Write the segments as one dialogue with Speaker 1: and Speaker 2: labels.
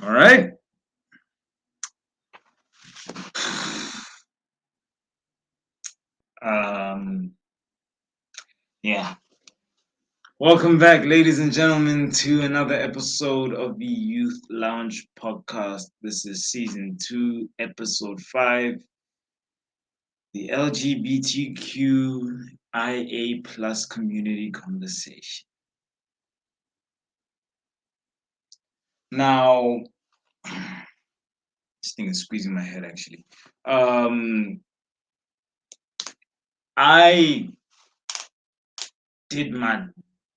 Speaker 1: All right. Um, yeah. Welcome back, ladies and gentlemen, to another episode of the Youth Lounge podcast. This is season 2, episode 5, the LGBTQIA plus community conversation. Now, this thing is squeezing my head actually. Um, I did my,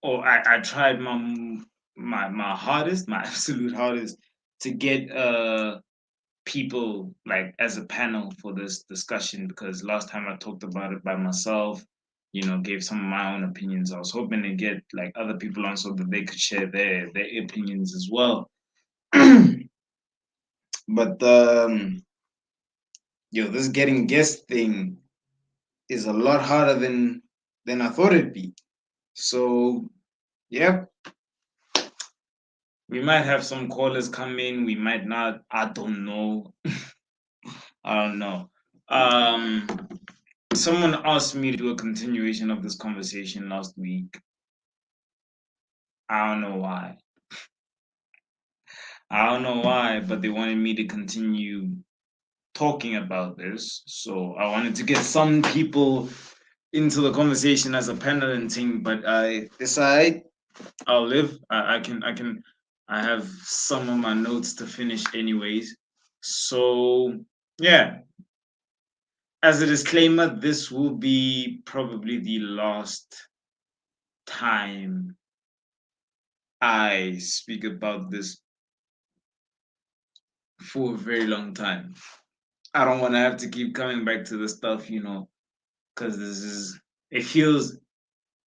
Speaker 1: or I tried my hardest, my absolute hardest to get people like as a panel for this discussion because last time I talked about it by myself, gave some of my own opinions. I was hoping to get like other people on so that they could share their opinions as well. But this getting guest thing is a lot harder than I thought it'd be. So yeah, we might have some callers come in, we might not. I don't know. I don't know. Um Someone asked me to do a continuation of this conversation last week. I don't know why. I don't know why, but they wanted me to continue talking about this. So I wanted to get some people into the conversation as a panel and thing, but I decide I'll live. I have some of my notes to finish anyways. So yeah. As a disclaimer, this will be probably the last time I speak about this for a very long time. I don't want to have to keep coming back to the stuff, because it feels,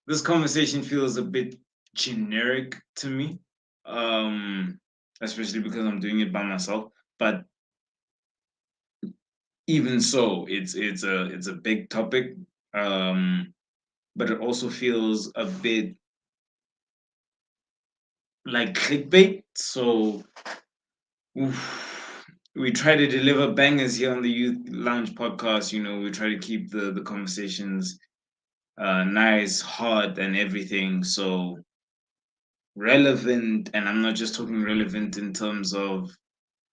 Speaker 1: this conversation feels a bit generic to me, um, especially because I'm doing it by myself. But even so, it's a big topic, um, but it also feels a bit like clickbait. So we try to deliver bangers here on the Youth Lounge podcast. We try to keep the conversations nice, hot, and everything. So relevant, and I'm not just talking relevant in terms of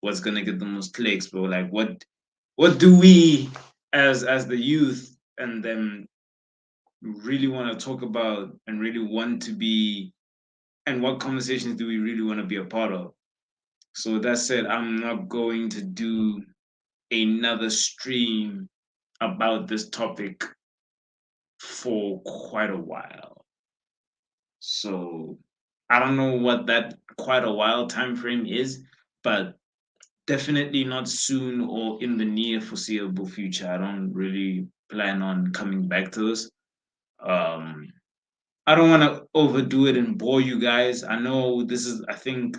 Speaker 1: what's gonna get the most clicks, but like what do we as the youth and them really want to talk about and really want to be, and what conversations do we really want to be a part of? So that said, I'm not going to do another stream about this topic for quite a while. So I don't know what that quite a while time frame is, but definitely not soon or in the near foreseeable future. I don't really plan on coming back to this. Um, I don't want to overdo it and bore you guys. I know this is, I think,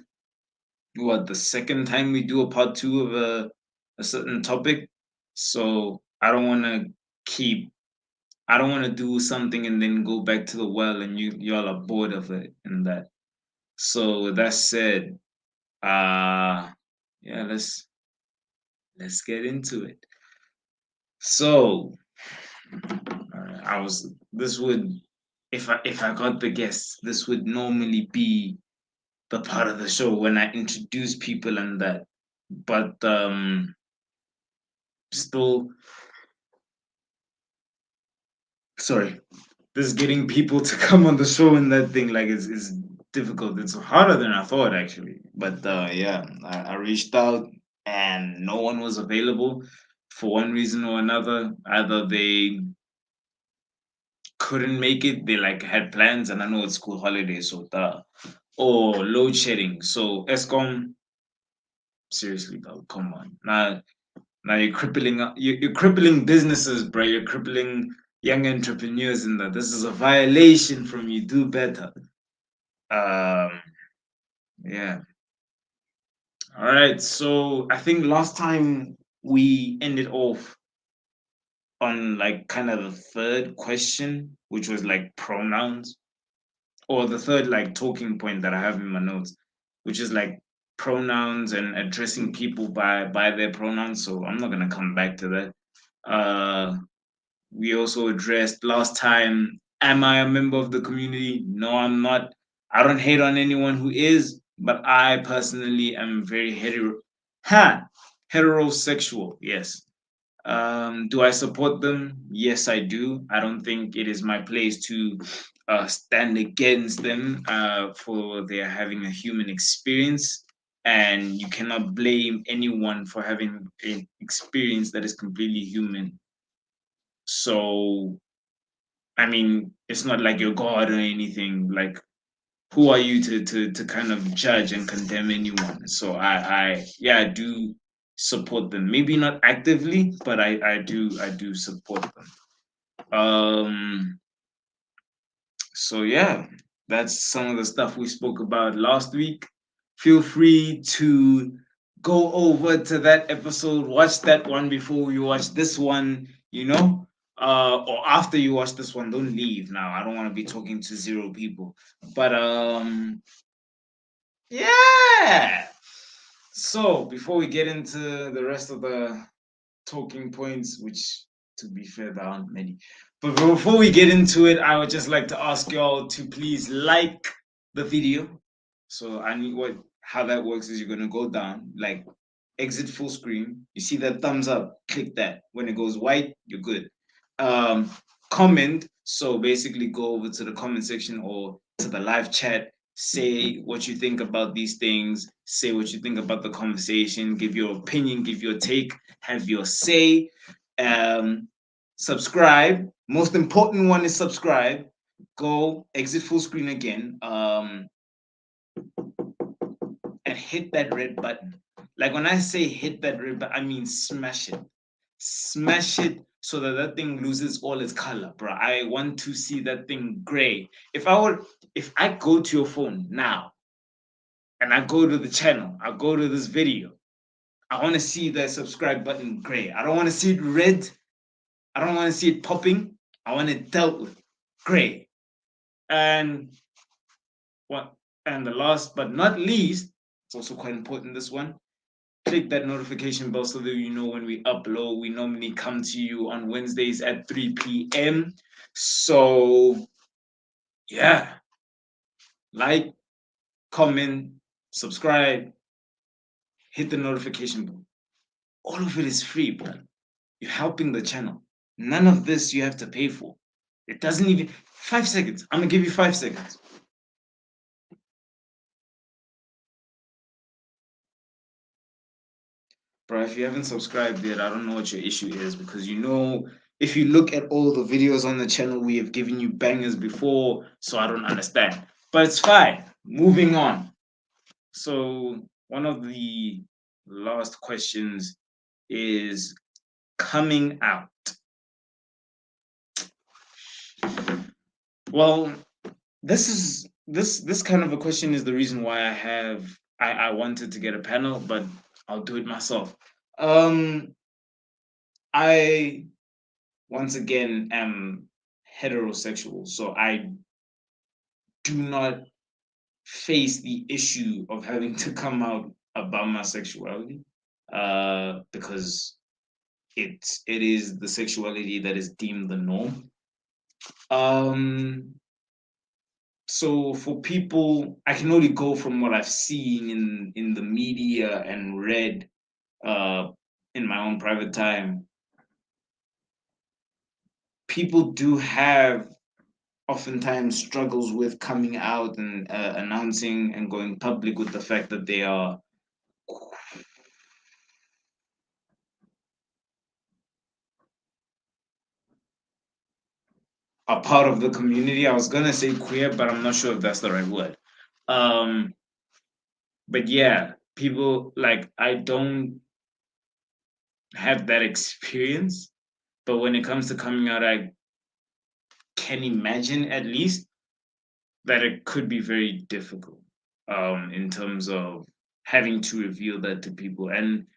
Speaker 1: what, the second time we do a part two of a certain topic. So keep I don't want to do something and then go back to the well and y'all are bored of it and that. So with that said, yeah, let's get into it. So I was this would if I got the guests, this would normally be the part of the show when I introduce people and that. But still, sorry, this getting people to come on the show and that thing like is difficult. It's harder than I thought actually. But yeah, I reached out and no one was available for one reason or another. Either they couldn't make it, they like had plans, and I know it's school holidays, so or load shedding. So ESCOM, seriously, dog, come on. Now you're crippling businesses, bro. You're crippling young entrepreneurs in that. This is a violation from you. Do better. Um, yeah. All right. So I think last time we ended off on like kind of the third question, which was like pronouns, or the third like talking point that I have in my notes, which is like pronouns and addressing people by their pronouns, so I'm not gonna come back to that. We also addressed last time, am I a member of the community? No, I'm not. I don't hate on anyone who is, but I personally am very heterosexual. Yes. Do I support them? Yes, I do. I don't think it is my place to stand against them for their having a human experience. And you cannot blame anyone for having an experience that is completely human. So, I mean, it's not like you're God or anything. Like, who are you to kind of judge and condemn anyone? So yeah, I do support them. Maybe not actively, but I do support them. So yeah, that's some of the stuff we spoke about last week. Feel free to go over to that episode, watch that one before you watch this one, or after you watch this one. Don't leave now. I don't want to be talking to zero people. But yeah. So before we get into the rest of the talking points, which to be fair, there aren't many. But before we get into it, I would just like to ask y'all to please like the video. So I need how that works is you're gonna go down, like exit full screen. You see that thumbs up, click that. When it goes white, you're good. Um, Comment. So basically go over to the comment section or to the live chat, say what you think about these things, say what you think about the conversation, give your opinion, give your take, have your say. Subscribe. Most important one is subscribe. Go exit full screen again. And hit that red button. Like when I say hit that red button, I mean smash it. Smash it so that that thing loses all its color, bro. I want to see that thing gray. If I go to your phone now and I go to the channel, I go to this video, I want to see that subscribe button gray. I don't want to see it red. I don't want to see it popping. I want it dealt with gray. And what? And the last but not least, it's also quite important. This one, click that notification bell so that you know when we upload. We normally come to you on Wednesdays at 3 p.m. So yeah, like, comment, subscribe, hit the notification bell. All of it is free, bro. You're helping the channel. None of this you have to pay for. It doesn't even 5 seconds. I'm gonna give you 5 seconds. Bro, if you haven't subscribed yet, I don't know what your issue is because if you look at all the videos on the channel, we have given you bangers before, so I don't understand. But it's fine. Moving on. So, one of the last questions is coming out. Well, this kind of a question is the reason why I wanted to get a panel, but I'll do it myself. I once again am heterosexual, so I do not face the issue of having to come out about my sexuality, because it is the sexuality that is deemed the norm. Um, so for people, I can only go from what I've seen in the media and read uh, in my own private time. People do have oftentimes struggles with coming out and announcing and going public with the fact that they are a part of the community. I was gonna say queer, but I'm not sure if that's the right word. Um, but yeah, people like I don't have that experience, but when it comes to coming out, I can imagine at least that it could be very difficult in terms of having to reveal that to people. And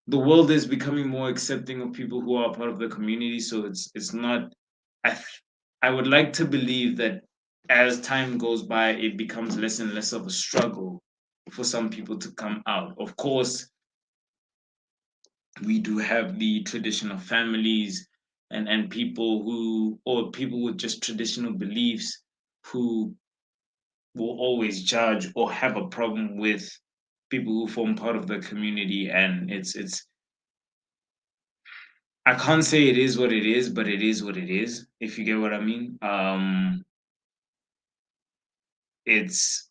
Speaker 1: the world is becoming more accepting of people who are part of the community, so it's not I would like to believe that as time goes by it becomes less and less of a struggle for some people to come out. Of course, we do have the traditional families and people who, or people with just traditional beliefs, who will always judge or have a problem with people who form part of the community. And it's I can't say it is what it is, but it is what it is, if you get what I mean. It's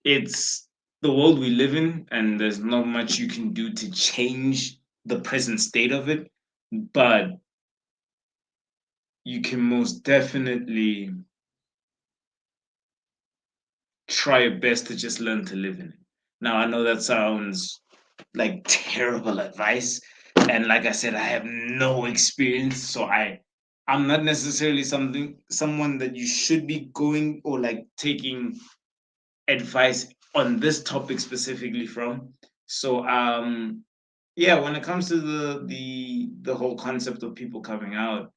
Speaker 1: it's the world we live in, and there's not much you can do to change the present state of it, but you can most definitely try your best to just learn to live in it. Now, I know that sounds like terrible advice, and like I said, I have no experience, so I'm not necessarily someone that you should be going or like taking advice on this topic specifically from. So yeah, when it comes to the whole concept of people coming out,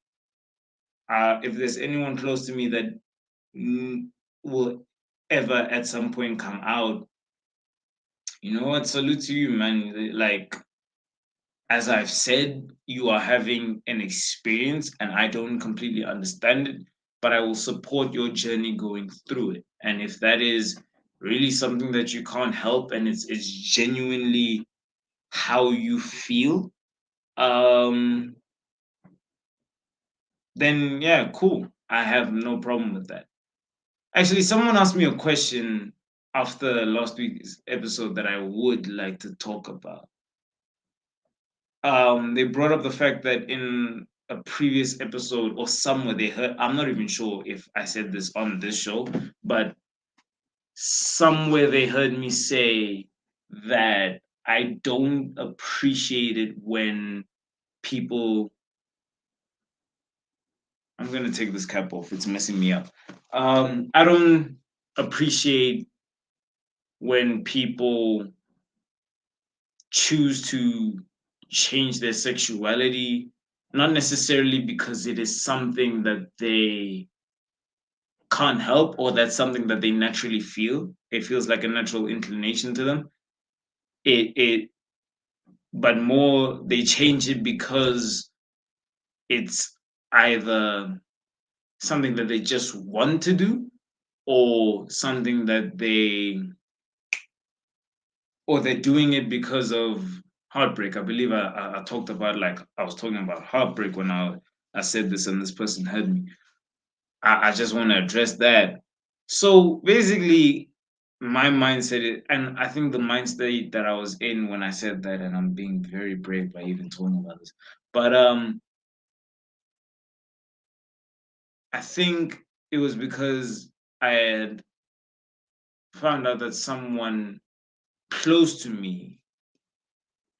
Speaker 1: if there's anyone close to me that mm, will ever at some point come out, you know what? Salute to you, man. Like, as I've said, you are having an experience, and I don't completely understand it, but I will support your journey going through it. And if that is really something that you can't help, and it's genuinely how you feel, um, then yeah, cool. I have no problem with that. Actually, someone asked me a question after last week's episode that I would like to talk about. They brought up the fact that in a previous episode or somewhere they heard, I'm not even sure if I said this on this show, but somewhere they heard me say that I don't appreciate it when people, I'm gonna take this cap off, it's messing me up. I don't appreciate when people choose to change their sexuality, not necessarily because it is something that they can't help or that's something that they naturally feel. It feels like a natural inclination to them. It but more they change it because it's either something that they just want to do, or something that they're doing it because of heartbreak. I believe I talked about, like, I was talking about heartbreak when I said this, and this person heard me. I just want to address that. So basically, my mindset, and I think the mind state that I was in when I said that, and I'm being very brave by even talking about this, but I think it was because I had found out that someone close to me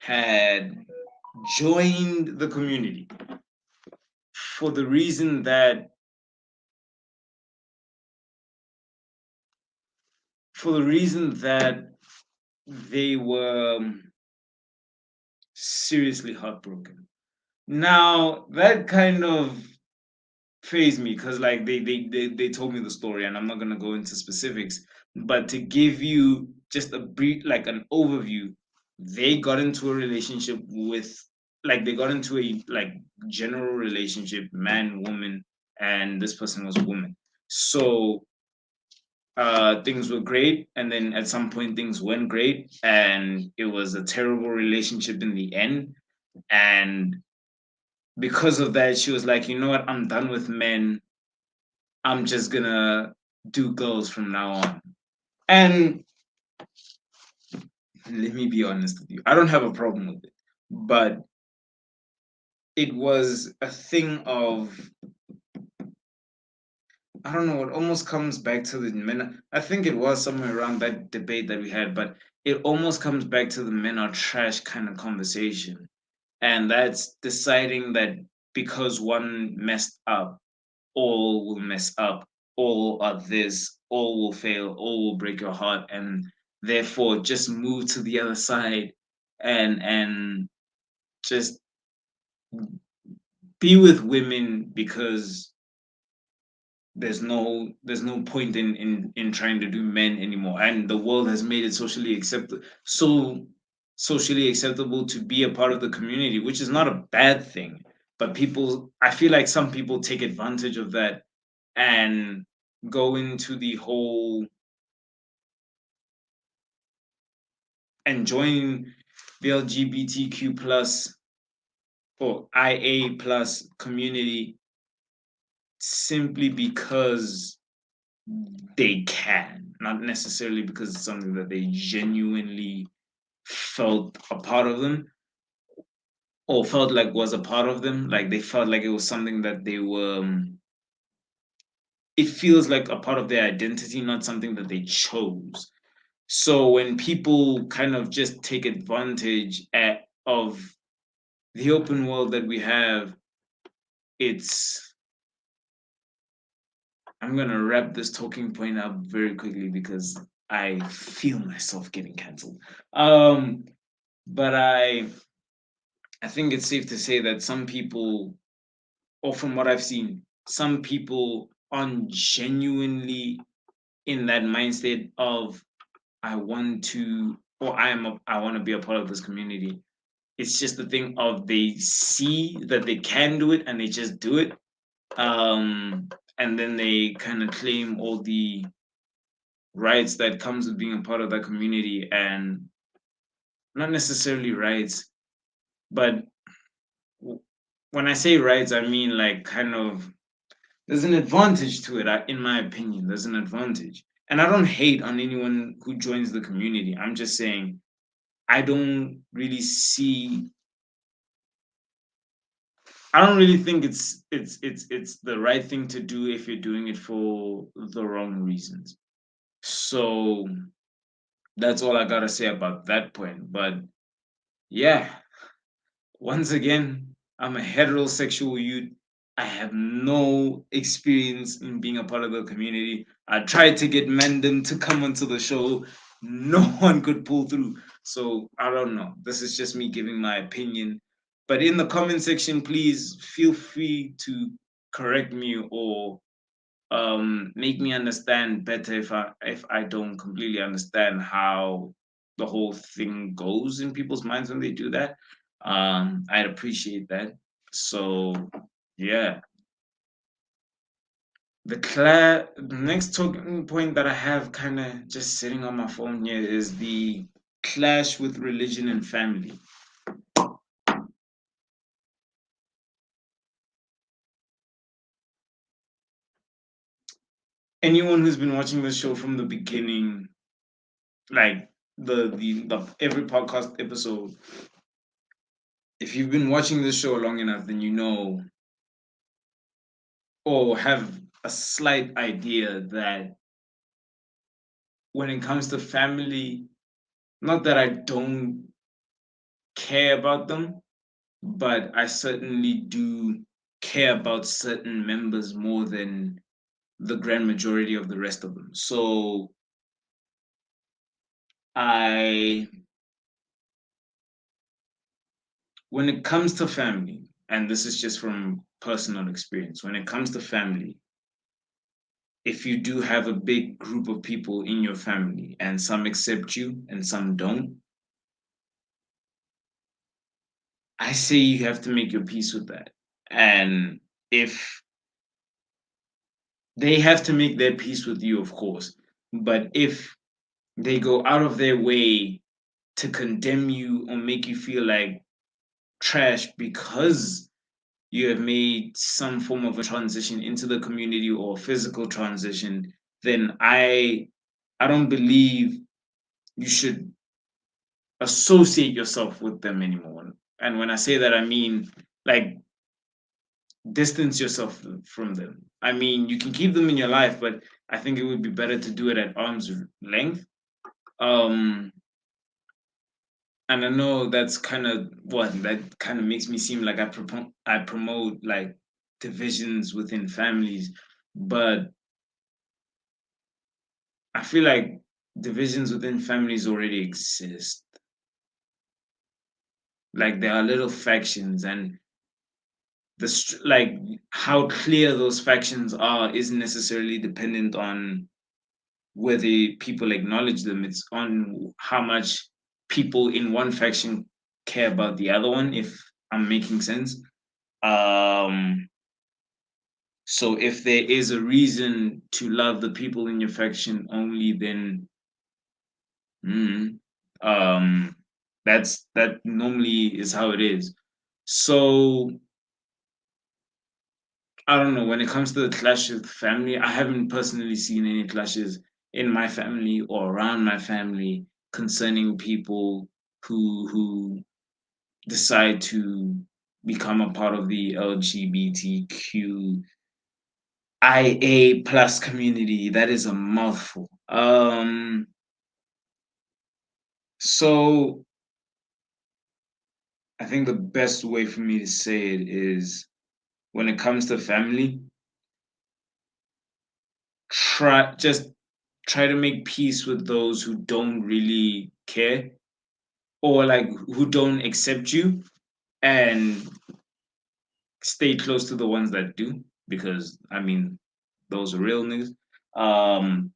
Speaker 1: had joined the community for the reason that for the reason that they were seriously heartbroken. Now that kind of phased me because, like, they told me the story, and I'm not gonna go into specifics, but to give you just a brief, like, an overview, they got into a relationship with, like, they got into a, like, general relationship, man, woman, and this person was a woman. So things were great, and then at some point things went great, and it was a terrible relationship in the end. And because of that, she was like, you know what, I'm done with men, I'm just gonna do girls from now on. And let me be honest with you, I don't have a problem with it, but it was a thing of, I don't know, it almost comes back to the men. I think it was somewhere around that debate that we had, but it almost comes back to the men are trash kind of conversation. And that's deciding that because one messed up, all will mess up, all are this, all will fail, all will break your heart, and therefore just move to the other side and just be with women because there's no point in trying to do men anymore, and the world has made it socially acceptable to be a part of the community, which is not a bad thing. But people, I feel like some people take advantage of that and go into the whole and join the LGBTQ plus or IA plus community simply because they can, not necessarily because it's something that they genuinely felt a part of them or felt like was a part of them. Like they felt like it was something that they were. It feels like a part of their identity, not something that they chose. So when people kind of just take advantage of the open world that we have, it's I'm gonna wrap this talking point up very quickly because I feel myself getting cancelled. Um, but I think it's safe to say that some people, or from what I've seen, some people aren't genuinely in that mindset of I want to or I want to be a part of this community. It's just the thing of they see that they can do it and they just do it. And then they kind of claim all the rights that comes with being a part of that community, and not necessarily rights, but when I say rights, I mean like kind of there's an advantage to it. In my opinion, there's an advantage, and I don't hate on anyone who joins the community. I'm just saying I don't really see. I don't really think it's the right thing to do if you're doing it for the wrong reasons. So that's all I gotta say about that point. But yeah, once again, I'm a heterosexual youth. I have no experience in being a part of the community. I tried to get Mendham to come onto the show. No one could pull through. So I don't know. This is just me giving my opinion. But in the comment section, please feel free to correct me or make me understand better if I don't completely understand how the whole thing goes in people's minds when they do that. I'd appreciate that. So yeah, the next talking point that I have kind of just sitting on my phone here is the clash with religion and family. Anyone who's been watching the show from the beginning, like the every podcast episode, if you've been watching this show long enough, then you know or have a slight idea that when it comes to family, not that I don't care about them, but I certainly do care about certain members more than the grand majority of the rest of them. So I, when it comes to family, and this is just from personal experience, when it comes to family, if you do have a big group of people in your family and some accept you and some don't, I say you have to make your peace with that. And if they have to make their peace with you, of course, but if they go out of their way to condemn you or make you feel like trash because you have made some form of a transition into the community or physical transition, then I don't believe you should associate yourself with them anymore. And when I say that, I mean like distance yourself from them. I mean, you can keep them in your life, but I think it would be better to do it at arm's length. Um, and I know that's kind of what that kind of makes me seem like I promote like divisions within families, but I feel like divisions within families already exist. Like there are little factions, and like how clear those factions are isn't necessarily dependent on whether people acknowledge them. It's on how much people in one faction care about the other one, if I'm making sense. Um, so if there is a reason to love the people in your faction only, then mm, um, that normally is how it is. So I don't know. When it comes to the clash with family, I haven't personally seen any clashes in my family or around my family concerning people who decide to become a part of the LGBTQIA plus community. That is a mouthful. So I think the best way for me to say it is when it comes to family, just try to make peace with those who don't really care or like who don't accept you, and stay close to the ones that do, because I mean those are real niggas. Um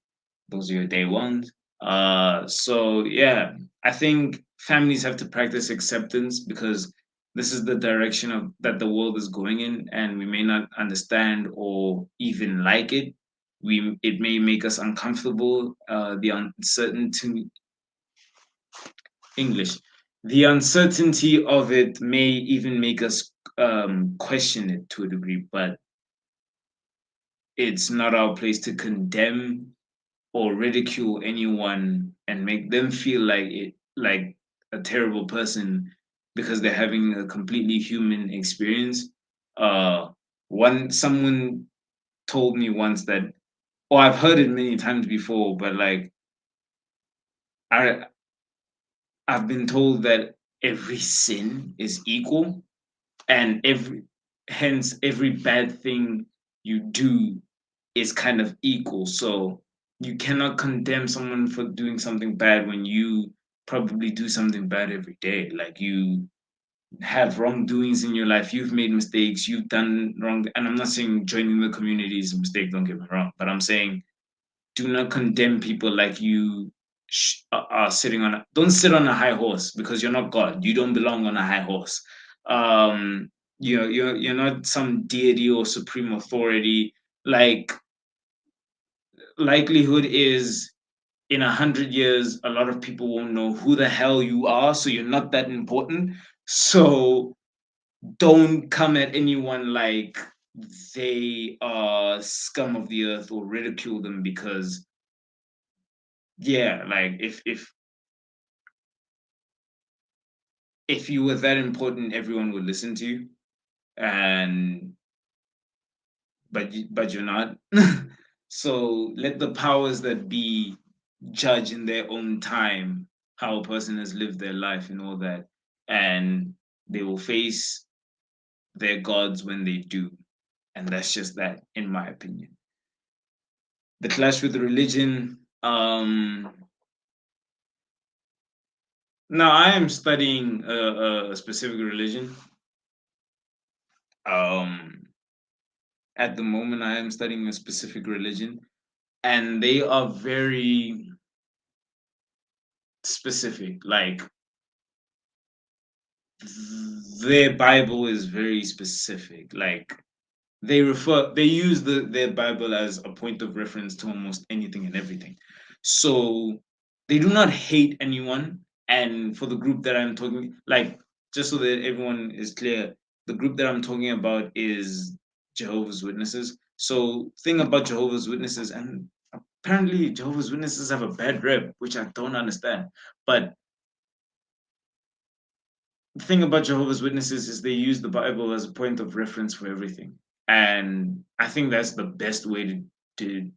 Speaker 1: those are your day ones. So yeah, I think families have to practice acceptance because this is the direction of that the world is going in, and we may not understand or even like it. It may make us uncomfortable. The uncertainty English. The uncertainty of it may even make us question it to a degree, but it's not our place to condemn or ridicule anyone and make them feel like a terrible person because they're having a completely human experience. Uh, one someone told me once that, or I've heard it many times before, but like I I've been told that every sin is equal, and every bad thing you do is kind of equal. So you cannot condemn someone for doing something bad when you probably do something bad every day. Like you have wrongdoings in your life, you've made mistakes, you've done wrong. And I'm not saying joining the community is a mistake, don't get me wrong, but I'm saying do not condemn people like you are sitting on don't sit on a high horse, because you're not God. You don't belong on a high horse. um you're not some deity or supreme authority. Like, likelihood is in 100 years a lot of people won't know who the hell you are, so you're not that important. So don't come at anyone like they are scum of the earth or ridicule them, because yeah, like if you were that important, everyone would listen to you, and but you're not. So let the powers that be judge in their own time how a person has lived their life and all that, and they will face their gods when they do, and that's just that, in my opinion. The clash with religion. Now I am studying a specific religion. Um, at the moment, I am studying a specific religion, and they are very specific. Like their Bible is very specific. Like they use their Bible as a point of reference to almost anything and everything. So they do not hate anyone. And for the group that I'm talking, like, just so that everyone is clear, the group that I'm talking about is Jehovah's Witnesses. So thing about Jehovah's Witnesses, and apparently Jehovah's Witnesses have a bad rep, which I don't understand. But the thing about Jehovah's Witnesses is they use the Bible as a point of reference for everything. And I think that's the best way to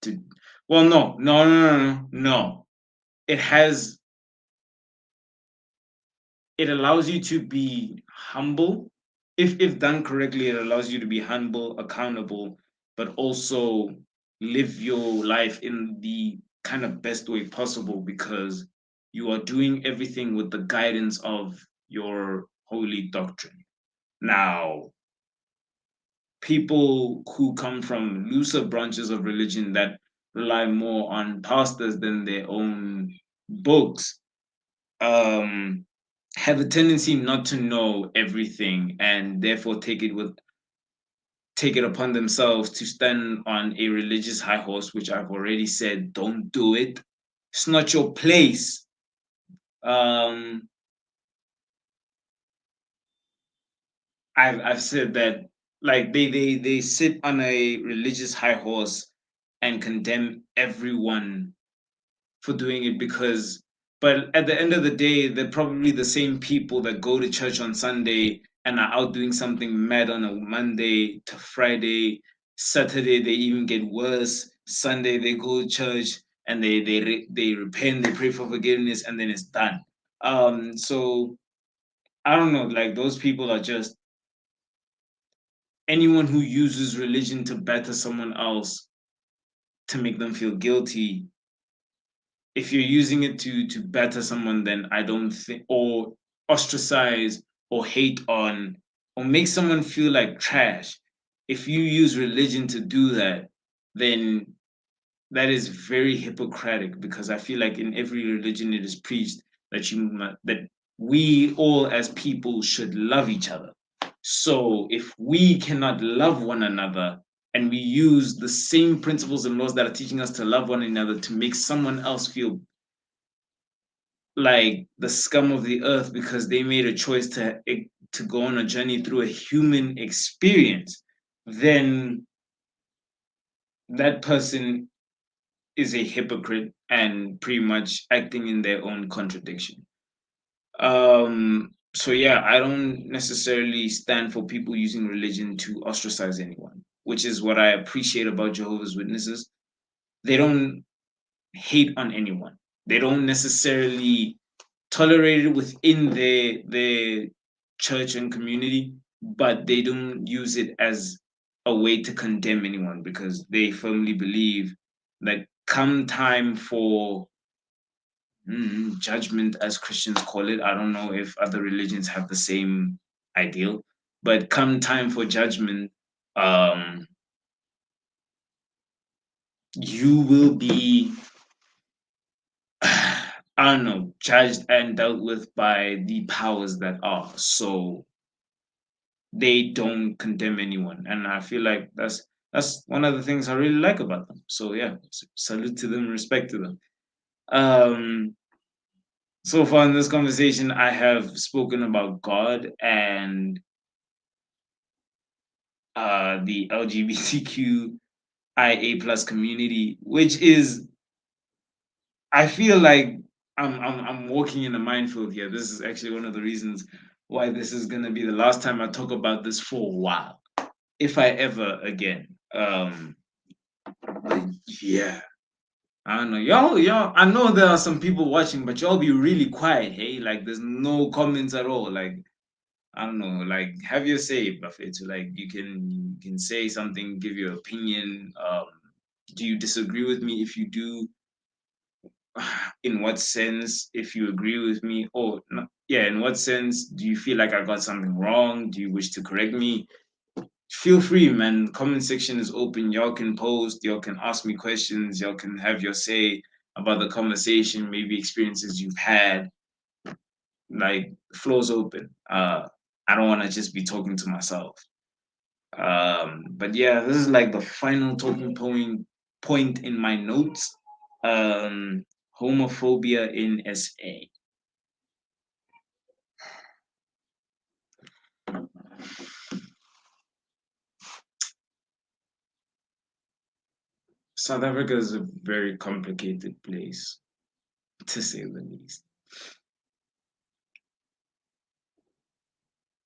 Speaker 1: to well, no. It has it allows you to be humble. If done correctly, it allows you to be humble, accountable, but also live your life in the kind of best way possible, because you are doing everything with the guidance of your holy doctrine. Now, people who come from looser branches of religion that rely more on pastors than their own books um, have a tendency not to know everything and therefore take it upon themselves to stand on a religious high horse, which I've already said, don't do it. It's not your place. Um, I've said that like they sit on a religious high horse and condemn everyone for doing it because but at the end of the day they're probably the same people that go to church on Sunday and are out doing something mad on a Monday to Friday. Saturday they even get worse. Sunday they go to church and they repent, they pray for forgiveness, and then it's done. So I don't know, like those people are just anyone who uses religion to better someone else to make them feel guilty. If you're using it to better someone, then I don't think or ostracize or hate on or make someone feel like trash. If you use religion to do that, then that is very hypocritical because I feel like in every religion it is preached that we all as people should love each other. So if we cannot love one another and we use the same principles and laws that are teaching us to love one another to make someone else feel like the scum of the earth because they made a choice to go on a journey through a human experience, then that person is a hypocrite and pretty much acting in their own contradiction. So yeah, I don't necessarily stand for people using religion to ostracize anyone, which is what I appreciate about Jehovah's Witnesses. They don't hate on anyone. They don't necessarily tolerate it within their church and community, but they don't use it as a way to condemn anyone because they firmly believe that come time for judgment, as Christians call it. I don't know if other religions have the same ideal, but come time for judgment, um, you will be, I don't know, judged and dealt with by the powers that are. So they don't condemn anyone, and I feel like that's one of the things I really like about them. So yeah, salute to them, respect to them. Um, so far in this conversation, I have spoken about God and the LGBTQIA plus community, which is I feel like I'm walking in a minefield here. This is actually one of the reasons why this is gonna be the last time I talk about this for a while, if I ever again. But yeah, I don't know, y'all. I know there are some people watching, but y'all be really quiet. Hey, like there's no comments at all. Like I don't know, like have your say, Buffett. So like you can say something, give your opinion. Do you disagree with me? If you do, in what sense? If you agree with me, or no, yeah, in what sense do you feel like I got something wrong? Do you wish to correct me? Feel free, man. Comment section is open. Y'all can post. Y'all can ask me questions. Y'all can have your say about the conversation, maybe experiences you've had. Like, floor's open. I don't want to just be talking to myself. But yeah, this is like the final talking point in my notes. Um, homophobia in SA. South Africa is a very complicated place, to say the least.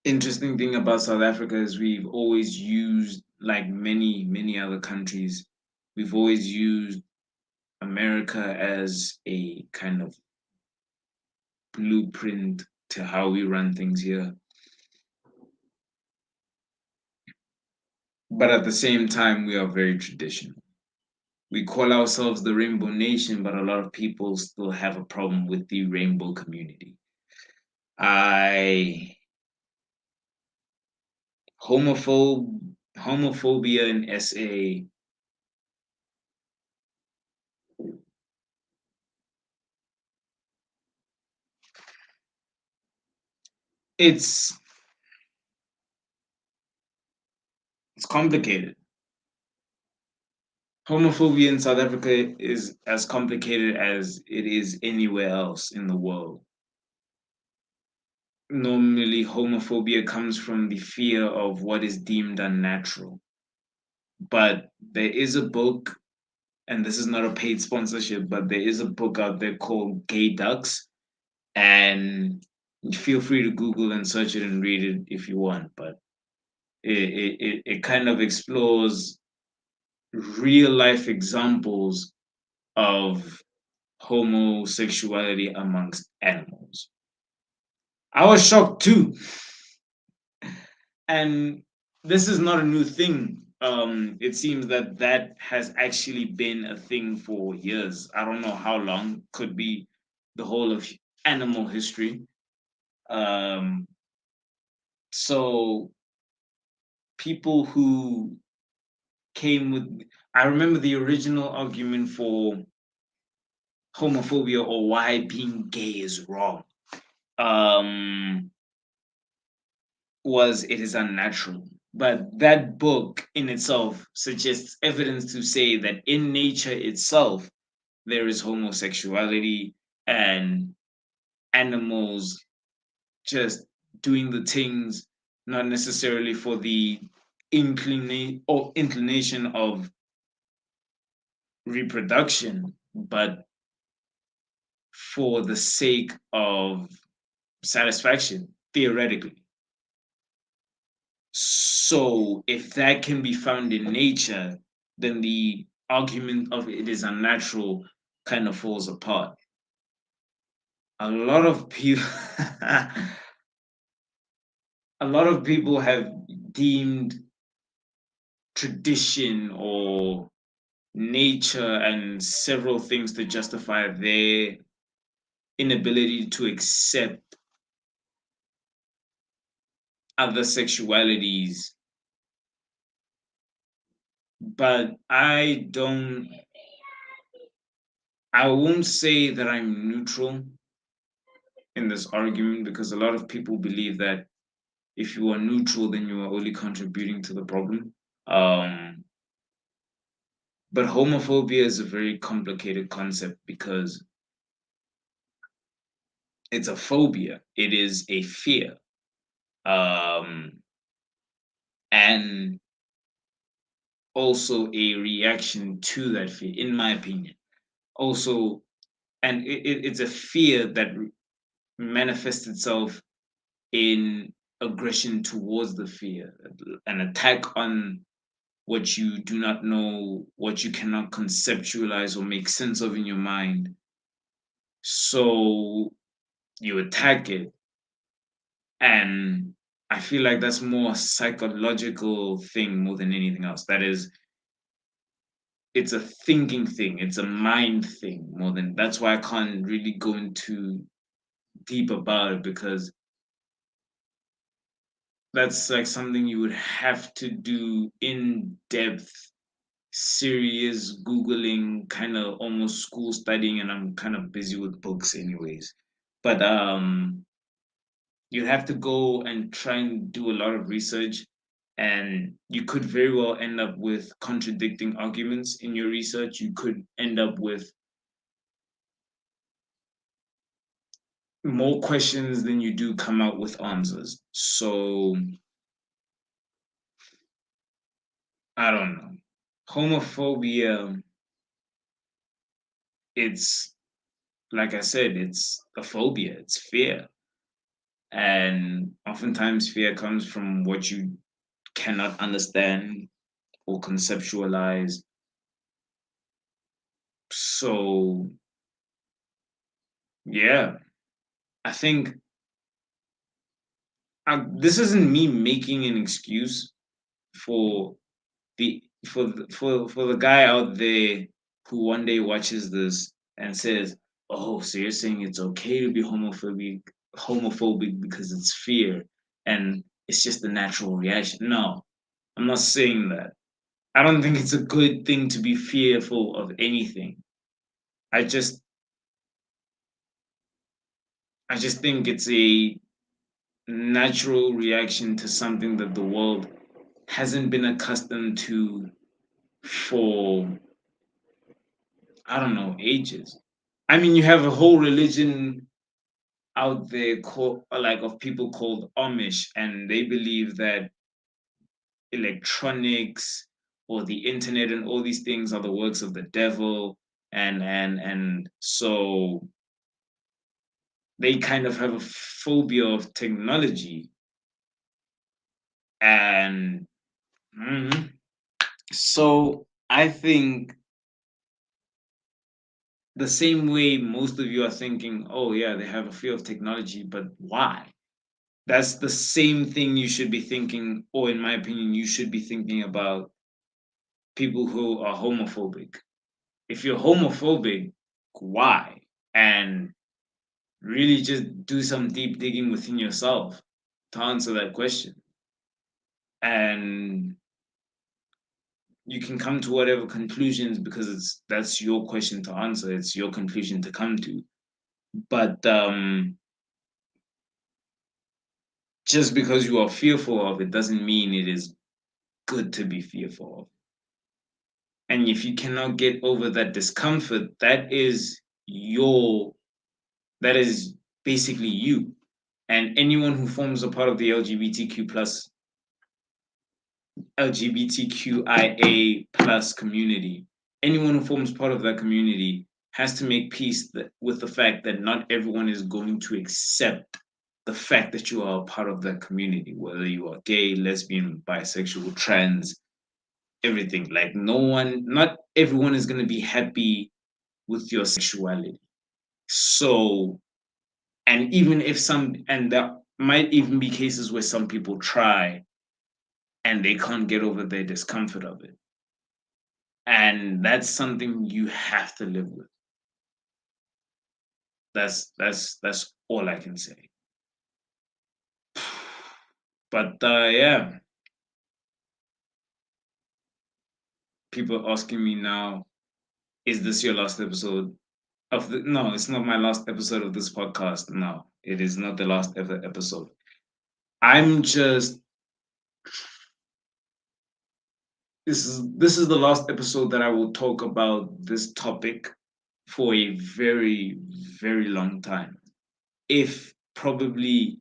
Speaker 1: Interesting thing about South Africa is we've always used, like many other countries, we've always used America as a kind of blueprint to how we run things here. But at the same time, we are very traditional. We call ourselves the Rainbow Nation, but a lot of people still have a problem with the rainbow community. I homophobe homophobia in SA, it's it's complicated. Homophobia in South Africa is as complicated as it is anywhere else in the world. Normally, homophobia comes from the fear of what is deemed unnatural. But there is a book, and this is not a paid sponsorship, but there is a book out there called Gay Ducks, and feel free to Google and search it and read it if you want. But it kind of explores real life examples of homosexuality amongst animals. I was shocked too. And this is not a new thing. It seems that that has actually been a thing for years. I don't know how long, could be the whole of animal history. Um, so people who came with, I remember the original argument for homophobia or why being gay is wrong. Um, was it is unnatural. But that book in itself suggests evidence to say that in nature itself, there is homosexuality and animals just doing the things not necessarily for the inclination of reproduction, but for the sake of satisfaction, theoretically. So if that can be found in nature, then the argument of it is unnatural kind of falls apart. A lot of people a lot of people have deemed tradition or nature and several things to justify their inability to accept other sexualities. But I won't say that I'm neutral in this argument because a lot of people believe that if you are neutral, then you are only contributing to the problem. Um, but homophobia is a very complicated concept because it's a phobia, it is a fear. Um, and also a reaction to that fear, in my opinion. Also, and it's a fear that manifests itself in aggression towards the fear, an attack on what you do not know, what you cannot conceptualize or make sense of in your mind. So you attack it. And I feel like that's more a psychological thing more than anything else. That is, it's a thinking thing, it's a mind thing more than that's why I can't really go into deep about it because that's like something you would have to do in depth serious googling, kind of almost school studying, and I'm kind of busy with books anyways. But you have to go and try and do a lot of research, and you could very well end up with contradicting arguments in your research. You could end up with more questions than you do come out with answers. So I don't know. Homophobia, it's like I said, it's a phobia, it's fear. And oftentimes fear comes from what you cannot understand or conceptualize. So yeah, I think this isn't me making an excuse for for the guy out there who one day watches this and says, "Oh, so you're saying it's okay to be homophobic because it's fear and it's just a natural reaction?" No, I'm not saying that. I don't think it's a good thing to be fearful of anything. I just I just think it's a natural reaction to something that the world hasn't been accustomed to for, I don't know, ages. I mean, you have a whole religion out there called, like, of people called Amish, and they believe that electronics or the internet and all these things are the works of the devil, and so they kind of have a phobia of technology. And mhm. So I think the same way most of you are thinking, oh yeah, they have a fear of technology, but why? That's the same thing you should be thinking, or in my opinion, you should be thinking about people who are homophobic. If you're homophobic, why? And really just do some deep digging within yourself to answer that question. And you can come to whatever conclusions, because that's your question to answer. It's your conclusion to come to. But just because you are fearful of it doesn't mean it is good to be fearful of. And if you cannot get over that discomfort, that is basically you. And anyone who forms a part of the LGBTQIA plus community, anyone who forms part of that community has to make peace with the fact that not everyone is going to accept the fact that you are a part of that community, whether you are gay, lesbian, bisexual, trans, everything. Like, not everyone is going to be happy with your sexuality. So, and there might even be cases where some people try and they can't get over their discomfort of it. And that's something you have to live with. That's all I can say. But yeah, people asking me now, is this your last episode of the? No, it's not my last episode of this podcast. No, it is not the last ever episode. I'm just this is the last episode that I will talk about this topic for a very, very long time. If probably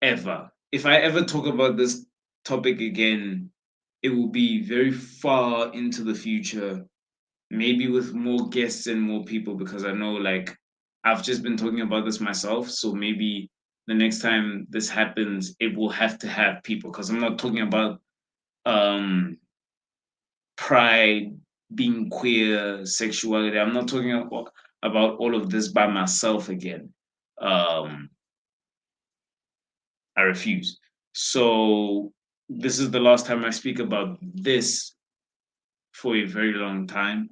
Speaker 1: ever. If I ever talk about this topic again, it will be very far into the future, maybe with more guests and more people, because I know, like, I've just been talking about this myself. So maybe the next time this happens, it will have to have people, because I'm not talking about um pride, being queer, sexuality. I'm not talking about all of this by myself again. Um, I refuse. So this is the last time I speak about this for a very long time.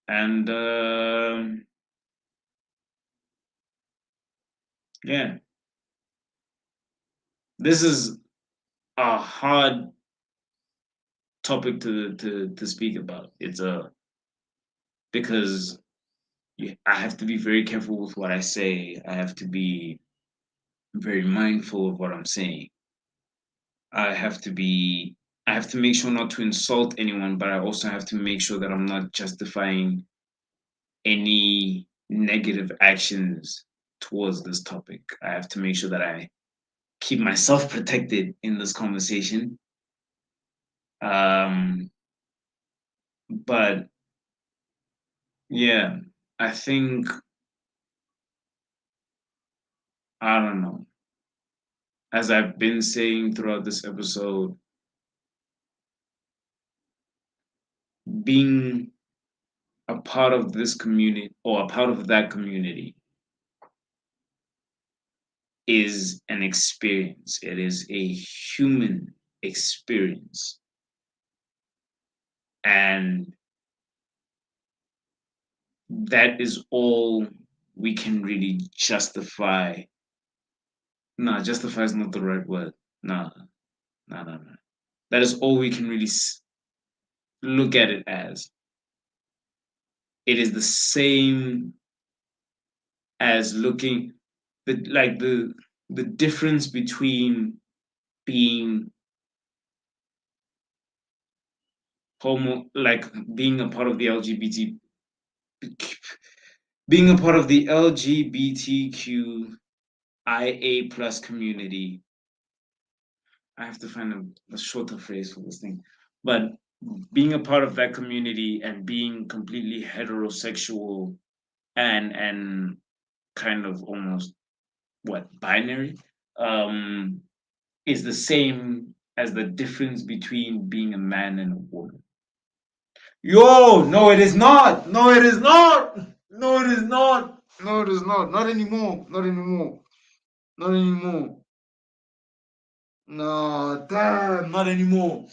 Speaker 1: And yeah, this is a hard topic to speak about. It's a because I have to be very careful with what I say. I have to be very mindful of what I'm saying. I have to be I have to make sure not to insult anyone, but I also have to make sure that I'm not justifying any negative actions towards this topic. I have to make sure that I keep myself protected in this conversation. Um, but yeah, I think, I don't know. As I've been saying throughout this episode, being a part of this community or a part of that community is an experience. It is a human experience. And that is all we can really justify. No, justify is not the right word. No. No, no, no. That is all we can really look at it as. It is the same as looking the difference between being being a part of the LGBT, being a part of the LGBTQIA plus community. I have to find a shorter phrase for this thing, but being a part of that community and being completely heterosexual and kind of almost what binary um is the same as the difference between being a man and a woman. Yo, no, it is not. No, it is not. No, it is not. No, it is not. Not anymore. Not anymore. Not anymore. No, damn, not anymore.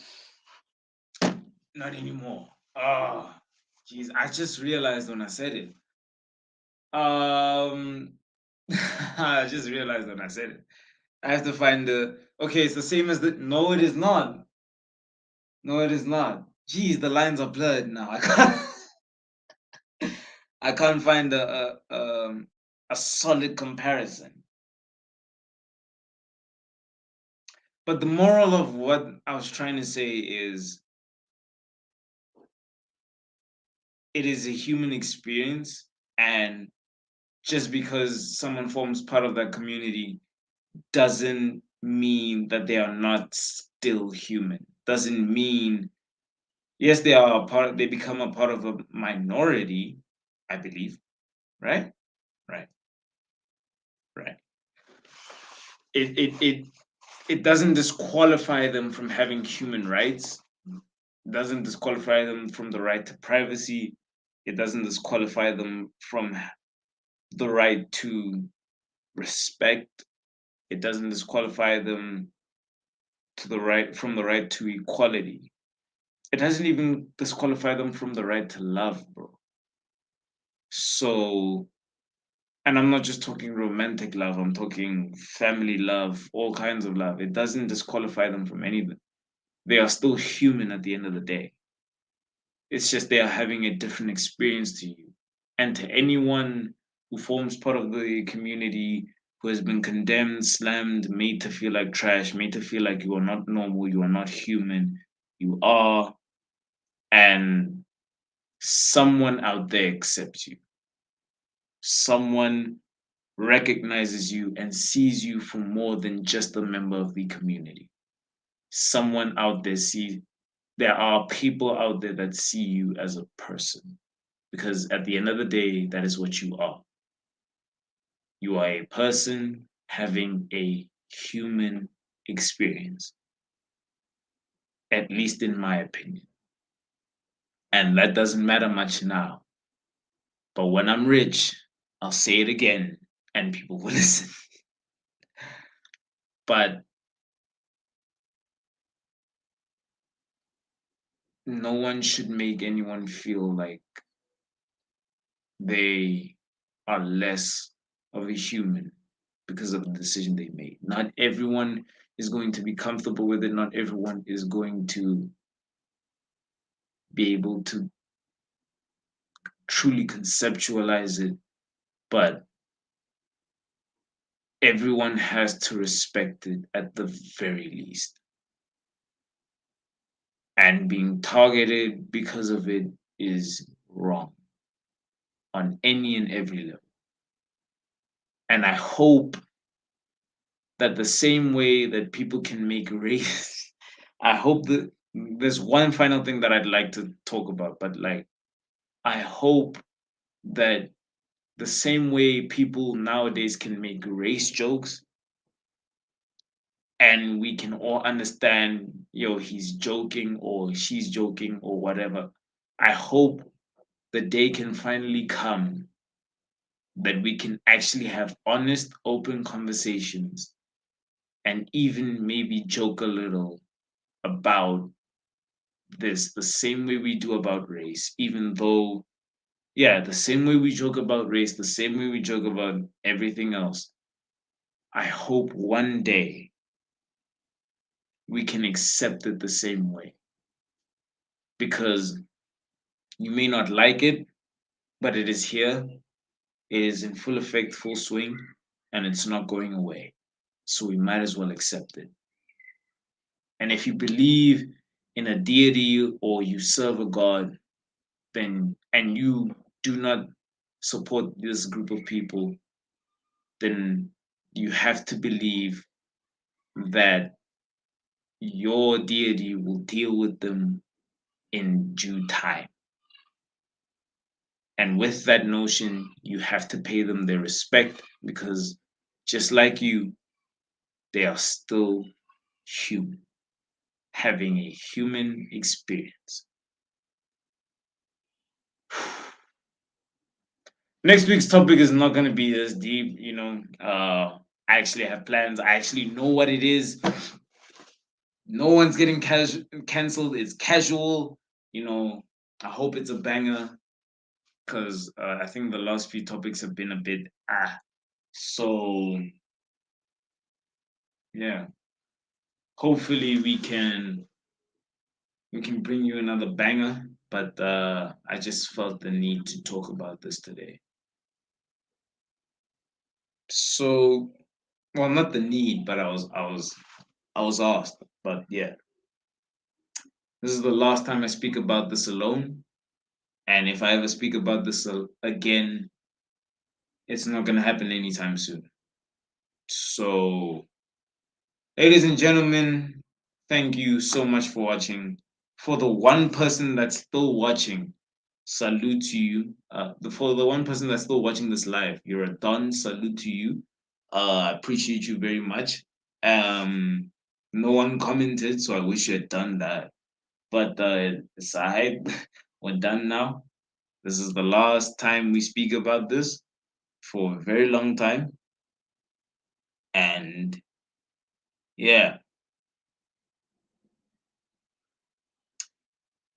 Speaker 1: Not anymore. Ah, jeez, I just realized when I said it. Um, I just realized when I said it. I have to find the. Okay, it's the same as the. No, it is not. No, it is not. Jeez, the lines are blurred now. I can't. I can't find a solid comparison. But the moral of what I was trying to say is it is a human experience, and just because someone forms part of that community doesn't mean that they are not still human. Doesn't mean yes, they are a part. They become a part of a minority, I believe. Right, right, right. It doesn't disqualify them from having human rights. Doesn't disqualify them from the right to privacy. It doesn't disqualify them from the right to respect. It doesn't disqualify them to the right from the right to equality. It doesn't even disqualify them from the right to love, bro. So, and I'm not just talking romantic love, I'm talking family love, all kinds of love. It doesn't disqualify them from anything. They are still human at the end of the day. It's just they are having a different experience to you. And to anyone who forms part of the community who has been condemned, slammed, made to feel like trash, made to feel like you are not normal, you are not human, you are, and someone out there accepts you. Someone recognizes you and sees you for more than just a member of the community. Someone out there there are people out there that see you as a person, because at the end of the day, that is what you are. You are a person having a human experience, at least in my opinion. And that doesn't matter much now. But when I'm rich, I'll say it again and people will listen. But no one should make anyone feel like they are less of a human because of the decision they made. Not everyone is going to be comfortable with it. Not everyone is going to be able to truly conceptualize it, but everyone has to respect it at the very least. And being targeted because of it is wrong on any and every level. And I hope that the same way that people can make race, I hope that there's one final thing that I'd like to talk about, but like, I hope that the same way people nowadays can make race jokes and we can all understand, yo, he's joking or she's joking or whatever. I hope the day can finally come that we can actually have honest, open conversations and even maybe joke a little about this the same way we do about race, even though, yeah, the same way we joke about race, the same way we joke about everything else. I hope one day we can accept it the same way. Because you may not like it, but it is here, it is in full effect, full swing, and it's not going away. So we might as well accept it. And if you believe in a deity or you serve a god, then and you do not support this group of people, then you have to believe that your deity will deal with them in due time. And with that notion, you have to pay them their respect because just like you, they are still human, having a human experience. Next week's topic is not going to be as deep, I actually have plans. I actually know what it is. No one's getting canceled. It's casual. I hope it's a banger because I think the last few topics have been a bit So yeah, hopefully we can bring you another banger. But I just felt the need to talk about this today. So, well, not the need, but I was asked. But yeah, this is the last time I speak about this alone. And if I ever speak about this again, it's not gonna happen anytime soon. So, ladies and gentlemen, thank you so much for watching. For the one person that's still watching, salute to you. For the one person that's still watching this live, you're a don. Salute to you. I appreciate you very much. Um, no one commented, so I wish you had done that. But aside, we're done now. This is the last time we speak about this for a very long time. And yeah,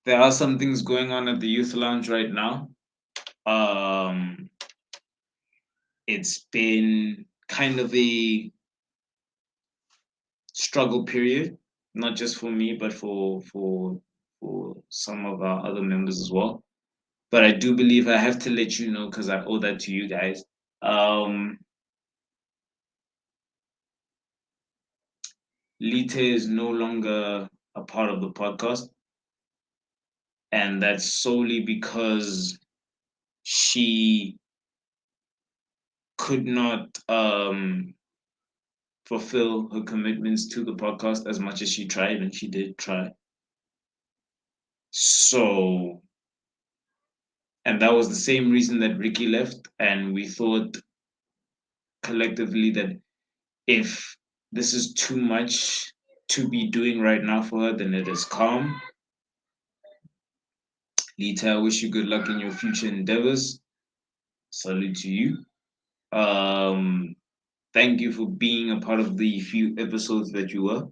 Speaker 1: there are some things going on at the youth lounge right now. Um, it's been kind of a struggle period, not just for me, but for some of our other members as well. But I do believe I have to let you know because I owe that to you guys. Um, Lite is no longer a part of the podcast, and that's solely because she could not fulfill her commitments to the podcast as much as she tried, and she did try. So, and that was the same reason that Ricky left, and we thought collectively that if this is too much to be doing right now for her, then it is calm. Lita, I wish you good luck in your future endeavors. Salute to you. Um, Thank you for being a part of the few episodes that you were.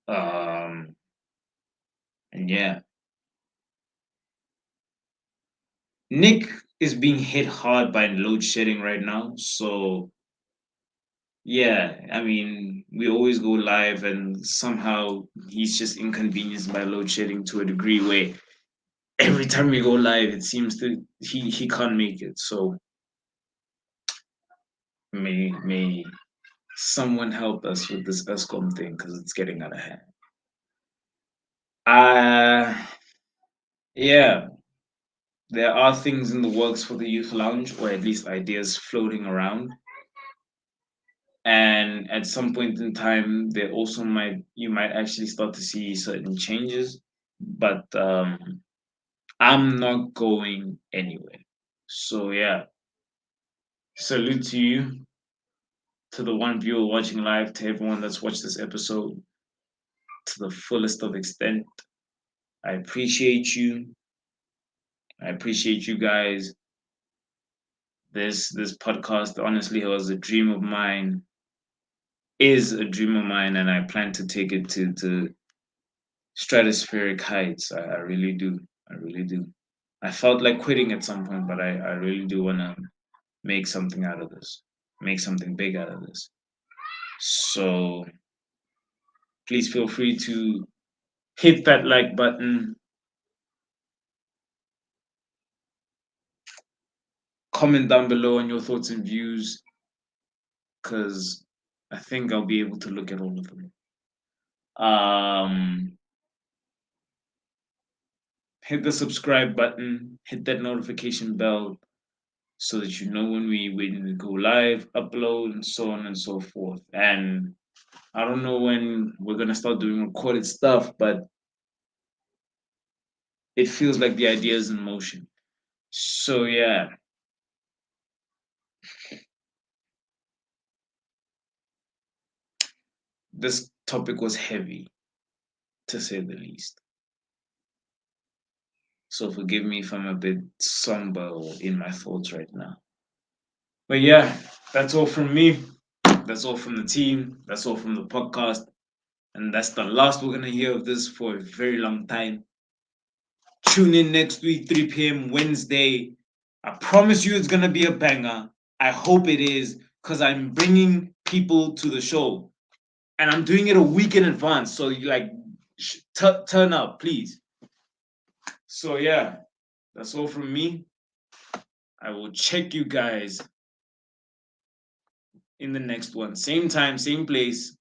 Speaker 1: Um, and yeah, Nick is being hit hard by load shedding right now. So yeah, I mean, we always go live, and somehow he's just inconvenienced by load shedding to a degree where every time we go live, it seems that he can't make it. So may someone help us with this ESCOM thing because it's getting out of hand. Uh yeah, there are things in the works for the youth lounge, or at least ideas floating around. And at some point in time, there also might actually start to see certain changes, but I'm not going anywhere. So yeah, salute to you, to the one viewer watching live, to everyone that's watched this episode to the fullest of extent. I appreciate you. I appreciate you guys. This podcast honestly was a dream of mine, is a dream of mine, and I plan to take it to stratospheric heights. I really do. I really do. I felt like quitting at some point, but I really do want to make something out of this, make something big out of this. So please feel free to hit that like button, comment down below on your thoughts and views, because I think I'll be able to look at all of them. Um, hit the subscribe button, hit that notification bell so that you know when we go live, upload, and so on and so forth. And I don't know when we're gonna start doing recorded stuff, but it feels like the idea is in motion. So yeah, this topic was heavy, to say the least. So forgive me if I'm a bit somber in my thoughts right now. But yeah, that's all from me. That's all from the team. That's all from the podcast. And that's the last we're gonna hear of this for a very long time. Tune in next week, 3 p.m. Wednesday. I promise you it's gonna be a banger. I hope it is, because I'm bringing people to the show. And I'm doing it a week in advance. So you like turn up, please. So yeah, that's all from me. I will check you guys in the next one. Same time, same place.